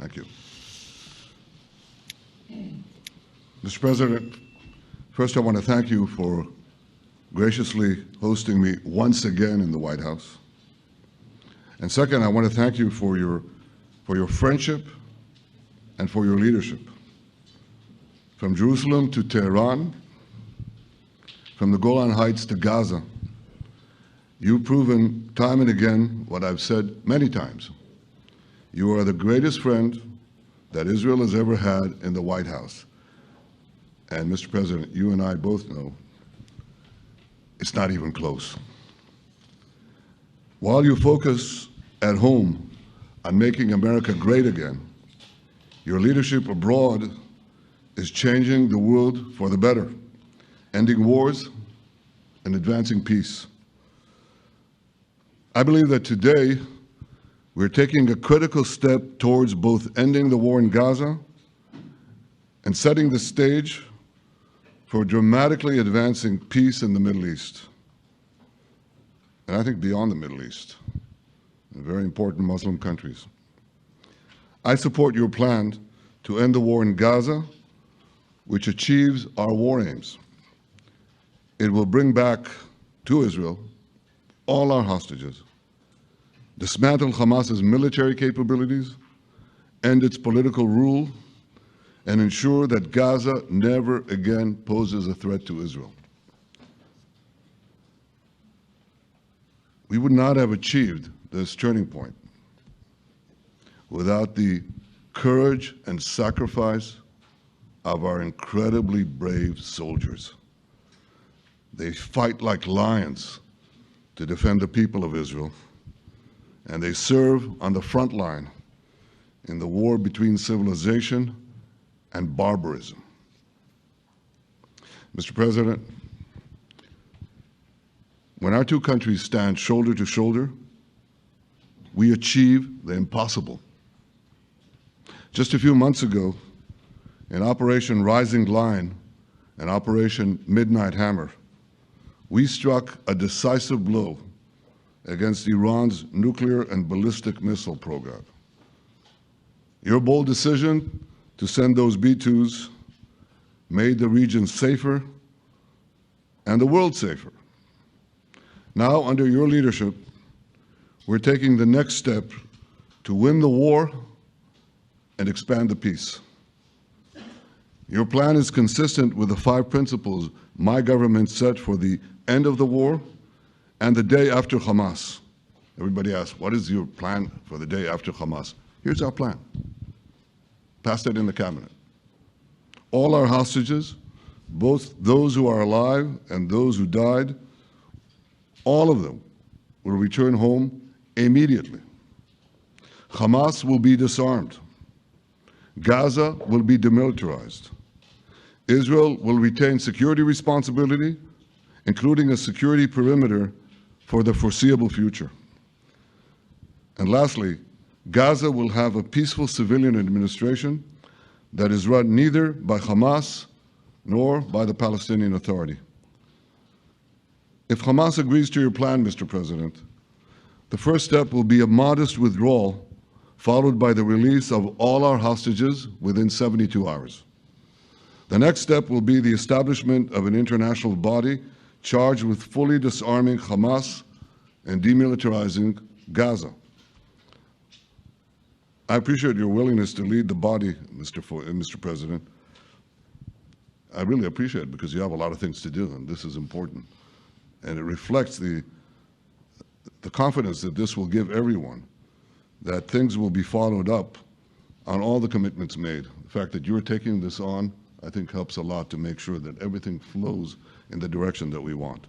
Thank you. Mr. President, first I want to thank you for graciously hosting me once again in the White House. And second, I want to thank you for your friendship and for your leadership. From Jerusalem to Tehran, from the Golan Heights to Gaza, you've proven time and again what I've said many times. You are the greatest friend that Israel has ever had in the White House. And Mr. President, you and I both know it's not even close. While you focus at home on making America great again, your leadership abroad is changing the world for the better, ending wars and advancing peace. I believe that today we're taking a critical step towards both ending the war in Gaza and setting the stage for dramatically advancing peace in the Middle East, and I think beyond the Middle East, in very important Muslim countries. I support your plan to end the war in Gaza, which achieves our war aims. It will bring back to Israel all our hostages, dismantle Hamas's military capabilities, end its political rule, and ensure that Gaza never again poses a threat to Israel. We would not have achieved this turning point without the courage and sacrifice of our incredibly brave soldiers. They fight like lions to defend the people of Israel, and they serve on the front line in the war between civilization and barbarism. Mr. President, when our two countries stand shoulder to shoulder, we achieve the impossible. Just a few months ago, in Operation Rising Lion and Operation Midnight Hammer, we struck a decisive blow against Iran's nuclear and ballistic missile program. Your bold decision to send those B-2s made the region safer and the world safer. Now, under your leadership, we're taking the next step to win the war and expand the peace. Your plan is consistent with the 5 principles my government set for the end of the war and the day after Hamas. Everybody asks, what is your plan for the day after Hamas? Here's our plan. Passed it in the cabinet. All our hostages, both those who are alive and those who died, all of them will return home immediately. Hamas will be disarmed. Gaza will be demilitarized. Israel will retain security responsibility, including a security perimeter for the foreseeable future. And lastly, Gaza will have a peaceful civilian administration that is run neither by Hamas nor by the Palestinian Authority. If Hamas agrees to your plan, Mr. President, the first step will be a modest withdrawal, followed by the release of all our hostages within 72 hours. The next step will be the establishment of an international body charged with fully disarming Hamas and demilitarizing Gaza. I appreciate your willingness to lead the body, Mr. President. I really appreciate it because you have a lot of things to do, and this is important. And it reflects the confidence that this will give everyone, that things will be followed up on all the commitments made. The fact that you're taking this on, I think, helps a lot to make sure that everything flows in the direction that we want.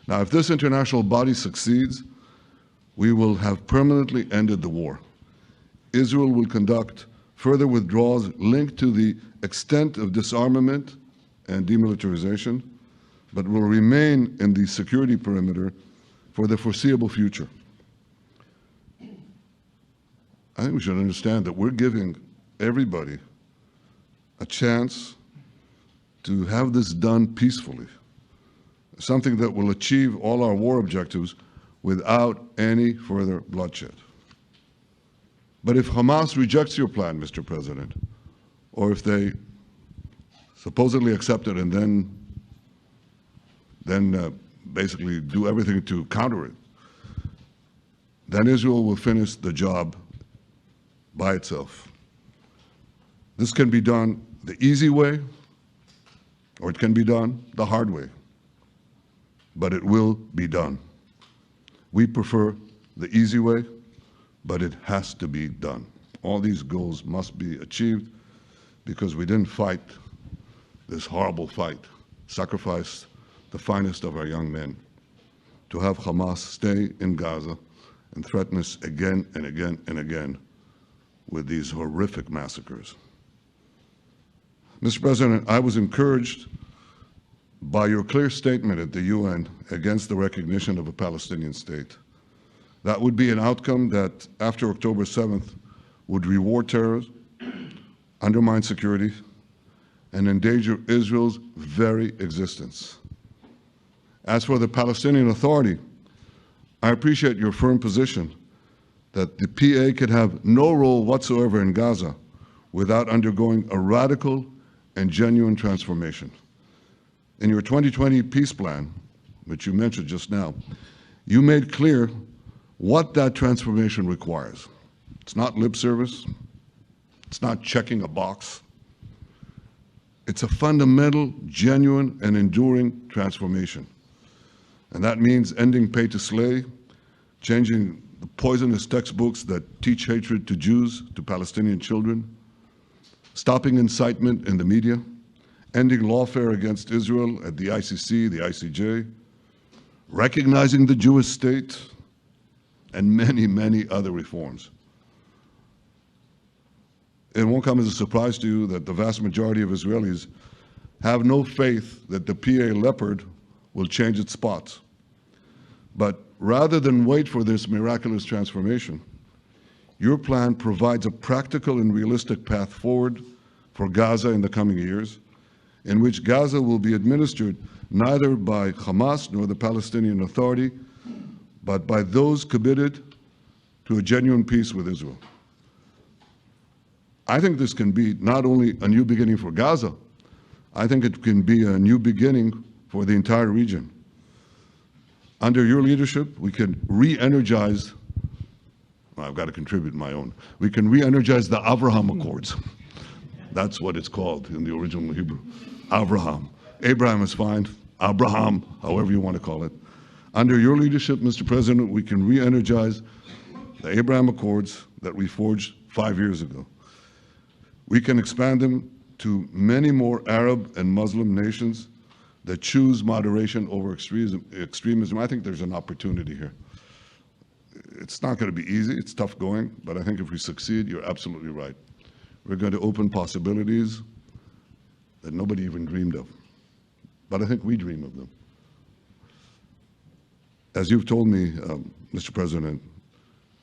Now, if this international body succeeds, we will have permanently ended the war. Israel will conduct further withdrawals linked to the extent of disarmament and demilitarization, but will remain in the security perimeter for the foreseeable future. I think we should understand that we're giving everybody a chance to have this done peacefully, something that will achieve all our war objectives without any further bloodshed. But if Hamas rejects your plan, Mr. President, or if they supposedly accept it and then basically do everything to counter it, then Israel will finish the job by itself. This can be done the easy way, or it can be done the hard way, but it will be done. We prefer the easy way, but it has to be done. All these goals must be achieved because we didn't fight this horrible fight, sacrifice the finest of our young men to have Hamas stay in Gaza and threaten us again and again and again with these horrific massacres. Mr. President, I was encouraged by your clear statement at the UN against the recognition of a Palestinian state. That would be an outcome that, after October 7th, would reward terrorists, undermine security, and endanger Israel's very existence. As for the Palestinian Authority, I appreciate your firm position that the PA could have no role whatsoever in Gaza without undergoing a radical and genuine transformation. In your 2020 peace plan, which you mentioned just now, you made clear what that transformation requires. It's not lip service. It's not checking a box. It's a fundamental, genuine, and enduring transformation. And that means ending pay to slay, changing the poisonous textbooks that teach hatred to Jews, to Palestinian children, stopping incitement in the media, ending lawfare against Israel at the ICC, the ICJ, recognizing the Jewish state, and many, many other reforms. It won't come as a surprise to you that the vast majority of Israelis have no faith that the PA Leopard will change its spots. But rather than wait for this miraculous transformation, your plan provides a practical and realistic path forward for Gaza in the coming years, in which Gaza will be administered neither by Hamas nor the Palestinian Authority, but by those committed to a genuine peace with Israel. I think this can be not only a new beginning for Gaza, I think it can be a new beginning for the entire region. Under your leadership, we can re-energize, well, I've got to contribute my own, we can re-energize the Abraham Accords. That's what it's called in the original Hebrew, Abraham. Abraham is fine, Abraham, however you want to call it. Under your leadership, Mr. President, we can re-energize the Abraham Accords that we forged 5 years ago. We can expand them to many more Arab and Muslim nations that choose moderation over extremism. I think there's an opportunity here. It's not going to be easy, it's tough going, but I think if we succeed, you're absolutely right. We're going to open possibilities that nobody even dreamed of. But I think we dream of them. As you've told me, Mr. President,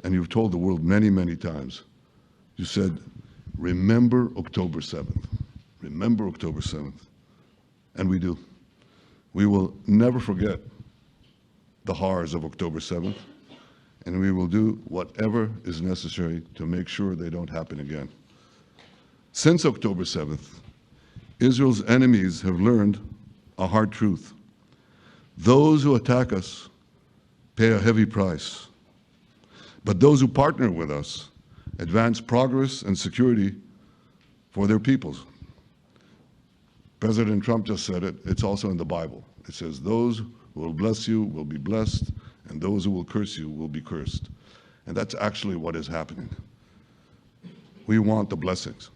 and you've told the world many, many times, you said, remember October 7th. Remember October 7th. And we do. We will never forget the horrors of October 7th, and we will do whatever is necessary to make sure they don't happen again. Since October 7th, Israel's enemies have learned a hard truth. Those who attack us pay a heavy price, but those who partner with us advance progress and security for their peoples. President Trump just said it, it's also in the Bible. It says, those who will bless you will be blessed, and those who will curse you will be cursed. And that's actually what is happening. We want the blessings.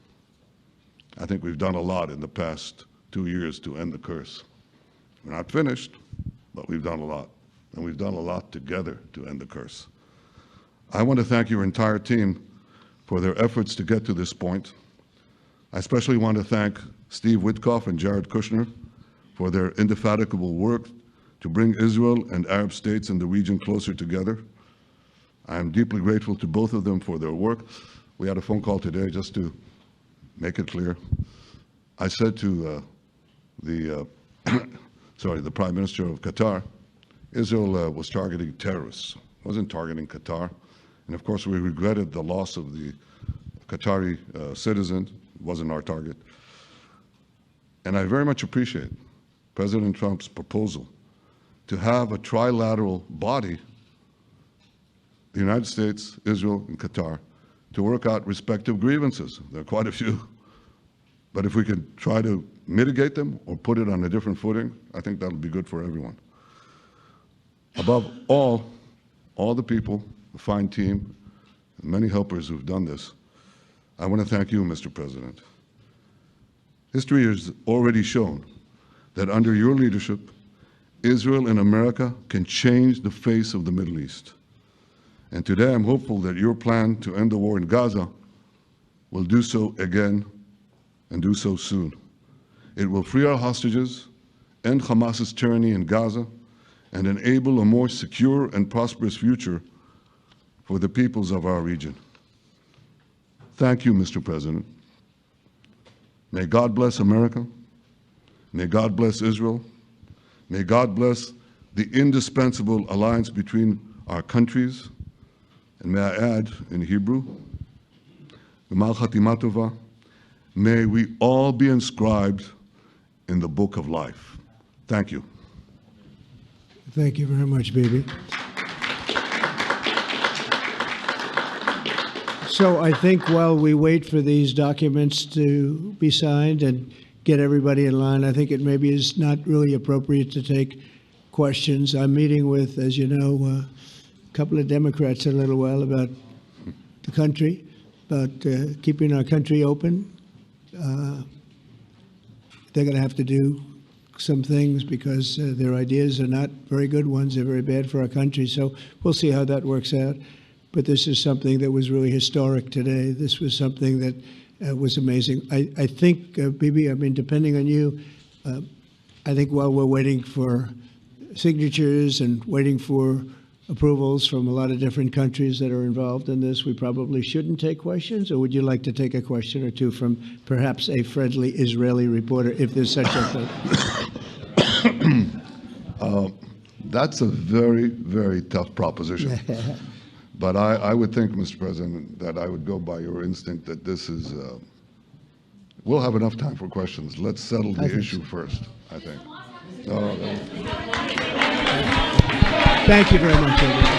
I think we've done a lot in the past 2 years to end the curse. We're not finished, but we've done a lot. And we've done a lot together to end the curse. I want to thank your entire team for their efforts to get to this point. I especially want to thank Steve Witkoff and Jared Kushner for their indefatigable work to bring Israel and Arab states in the region closer together. I am deeply grateful to both of them for their work. We had a phone call today just to make it clear. I said to the Prime Minister of Qatar, Israel was targeting terrorists. It wasn't targeting Qatar. And of course, we regretted the loss of the Qatari citizen. It wasn't our target. And I very much appreciate President Trump's proposal to have a trilateral body, the United States, Israel, and Qatar, to work out respective grievances. There are quite a few. But if we could try to mitigate them or put it on a different footing, I think that'll be good for everyone. Above all the people, the fine team, and many helpers who've done this, I want to thank you, Mr. President. History has already shown that under your leadership, Israel and America can change the face of the Middle East. And today I'm hopeful that your plan to end the war in Gaza will do so again and do so soon. It will free our hostages, end Hamas's tyranny in Gaza, and enable a more secure and prosperous future for the peoples of our region. Thank you, Mr. President. May God bless America. May God bless Israel. May God bless the indispensable alliance between our countries. And may I add, in Hebrew, G'mal Chatima Tova, may we all be inscribed in the book of life. Thank you. Thank you very much, Bibi. So I think while we wait for these documents to be signed and get everybody in line, I think it maybe is not really appropriate to take questions. I'm meeting with, as you know, a couple of Democrats in a little while about the country, about keeping our country open. They're going to have to do some things because their ideas are not very good ones. They're very bad for our country. So we'll see how that works out. But this is something that was really historic today. This was something that was amazing. I think, Bibi, I mean, depending on you, I think while we're waiting for signatures and waiting for approvals from a lot of different countries that are involved in this, we probably shouldn't take questions? Or would you like to take a question or two from perhaps a friendly Israeli reporter, if there's such a thing? That's a very, very tough proposition. But I would think, Mr. President, that I would go by your instinct that this is, we'll have enough time for questions. Let's settle the issue first, I think. Thank you very much, everybody.